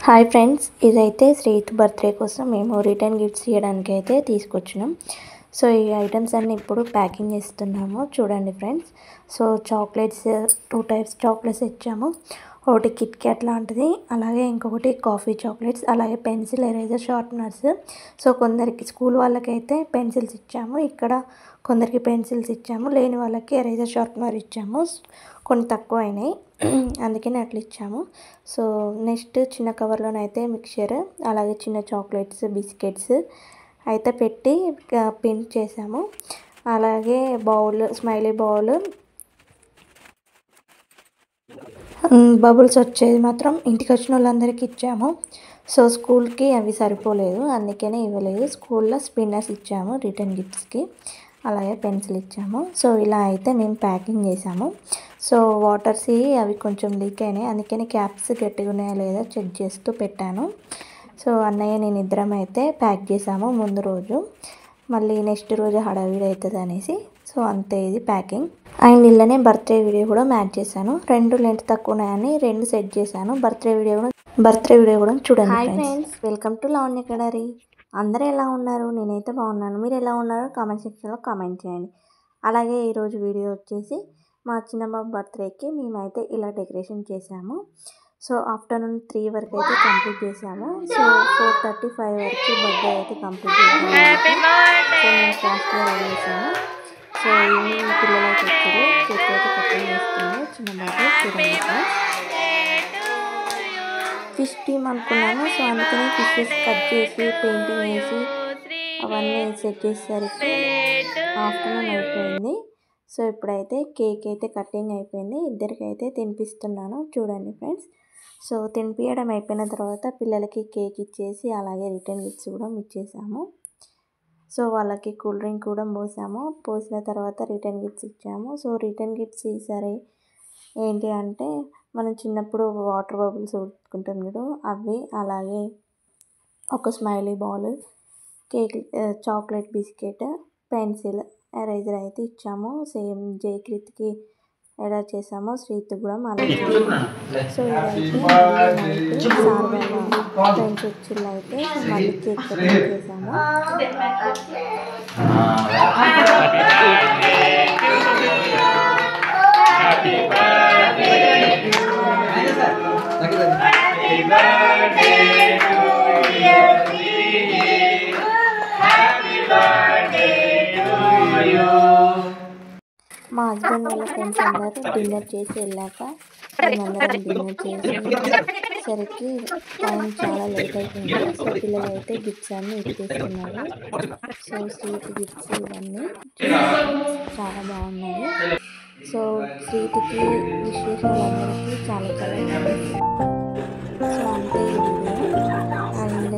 Hi friends, ఇదైతే శ్రీత్ birthday కోసం మేము రిటర్న్ గిఫ్ట్స్ ఇవ్వడానికి అయితే తీసుకొచ్చినాం. సో ఈ ఐటమ్స్ అన్నీ ఇప్పుడు ప్యాకింగ్ చేస్తున్నాము. చూడండి friends. So chocolates 2 types chocolates ఇచ్చాము. ఒకటి కిట్ క్యాట్ లాంటిది, అలాగే ఇంకొకటి కాఫీ చాక్లెట్స్, అలాగే పెన్సిల్ ఎరేజర్ షార్ప్నర్స్. సో కొందరికి స్కూల్ వాళ్ళకైతే పెన్సిల్స్ ఇచ్చాము, ఇక్కడ కొందరికి పెన్సిల్స్ ఇచ్చాము, లేని వాళ్ళకి ఎరేజర్ షార్ప్నర్ ఇచ్చాము. కొన్ని తక్కువ అయినాయి అందుకని అట్లా ఇచ్చాము. సో నెక్స్ట్ చిన్న కవర్లోనైతే మిక్చర్, అలాగే చిన్న చాక్లెట్స్, బిస్కెట్స్ అయితే పెట్టి ప్రింట్ చేసాము. అలాగే బౌల్, స్మైలీ బౌల్, బబుల్స్ వచ్చేది మాత్రం ఇంటికి వచ్చిన వాళ్ళందరికీ ఇచ్చాము. సో స్కూల్కి అవి సరిపోలేదు, అందుకనే ఇవ్వలేదు. స్కూల్లో స్పిన్నర్స్ ఇచ్చాము రిటర్న్ గిఫ్ట్స్కి, అలాగే పెన్సిల్ ఇచ్చాము. సో ఇలా అయితే మేము ప్యాకింగ్ చేసాము. సో వాటర్స్ అవి కొంచెం లీక్ అయినాయి, అందుకని క్యాప్స్ గట్టిగా ఉన్నాయా లేదా చెక్ చేస్తూ పెట్టాను. సో అన్నయ్య నేను ఇద్దరం అయితే ప్యాక్ చేసాము ముందు రోజు, మళ్ళీ నెక్స్ట్ రోజు హడావిడి అవుతుంది అనేసి. సో అంతే ఇది ప్యాకింగ్. అండ్ ఇళ్ళనే బర్త్డే వీడియో కూడా మ్యాచ్ చేశాను. 2 లెంత్ తక్కువ ఉన్నాయని 2 సెట్ చేశాను. బర్త్డే వీడియో కూడా చూడండి. Hi friends, welcome to Lavanya Kadari. అందరూ ఎలా ఉన్నారు? నేనైతే బాగున్నాను. మీరు ఎలా ఉన్నారో కామెంట్ సెక్షన్లో కామెంట్ చేయండి. అలాగే ఈరోజు వీడియో వచ్చేసి మా చిన్నబాబు బర్త్డేకి మేమైతే ఇలా డెకరేషన్ చేసాము. సో ఆఫ్టర్నూన్ 3 వరకు అయితే కంప్లీట్ చేసాము. సో 4:35 వరకు బర్త్డే అయితే కంప్లీట్ చేసాము. సో నేను ఫాస్ట్గా రెడీ చేసాము. సో ఈవినింగ్ పిల్లలైతే వచ్చారు, కేక్ అయితే కటింగ్ చేస్తున్నాము. చిన్నబాబు చూడండి, ఫిష్ టీమ్ అనుకున్నాను. సో అందుకని ఫిషెస్ కట్ చేసి పెయింటింగ్ వేసి అవన్నీ సెట్ చేసేసరికి ఆఫ్టర్నూన్ అయిపోయింది. సో ఇప్పుడైతే కేక్ అయితే కటింగ్ అయిపోయింది. ఇద్దరికైతే తినిపిస్తున్నాను. చూడండి ఫ్రెండ్స్. సో తినిపించడం అయిపోయిన తర్వాత పిల్లలకి కేక్ ఇచ్చేసి అలాగే రిటర్న్ గిఫ్ట్స్ కూడా ఇచ్చేసాము. సో వాళ్ళకి కూల్ డ్రింక్ కూడా పోసిన తర్వాత రిటర్న్ గిఫ్ట్స్ ఇచ్చాము. సో రిటర్న్ గిఫ్ట్స్ ఈసారి ఏంటి అంటే, మనం చిన్నప్పుడు వాటర్ బబుల్స్ ఉట్టుకుంటాం చూడు అవి, అలాగే ఒక smiley ball, cake, chocolate, biscuit, pencil, eraser అయితే ఇచ్చాము. సేమ్ జయకృత్కి ఎలా చేసామో శ్రీత్ కూడా అలా చేసాము. సో ఇదైతే సార్ వాళ్ళ ఫ్రెండ్స్ వచ్చిళ్ళు అయితే మళ్ళీ కేక్ కటింగ్ చేసాము. మా హస్బెండ్ వాళ్ళ ఫ్రెండ్స్ అందరూ డిన్నర్ చేసి వెళ్ళాక మేమందరం డిన్నర్ చేసేసరికి టైం చాలా లేట్ అయిపోయింది. సో పిల్లలు అయితే గిఫ్ట్స్ అన్నీ ఇచ్చేస్తున్నారు. సో స్వీట్ గిఫ్ట్స్ ఇవన్నీ చాలా బాగున్నాయి. సో స్వీట్కి విశేషాలందరికీ చాలా బాగుంది. సో అంతే ఈ వీడియో. అండ్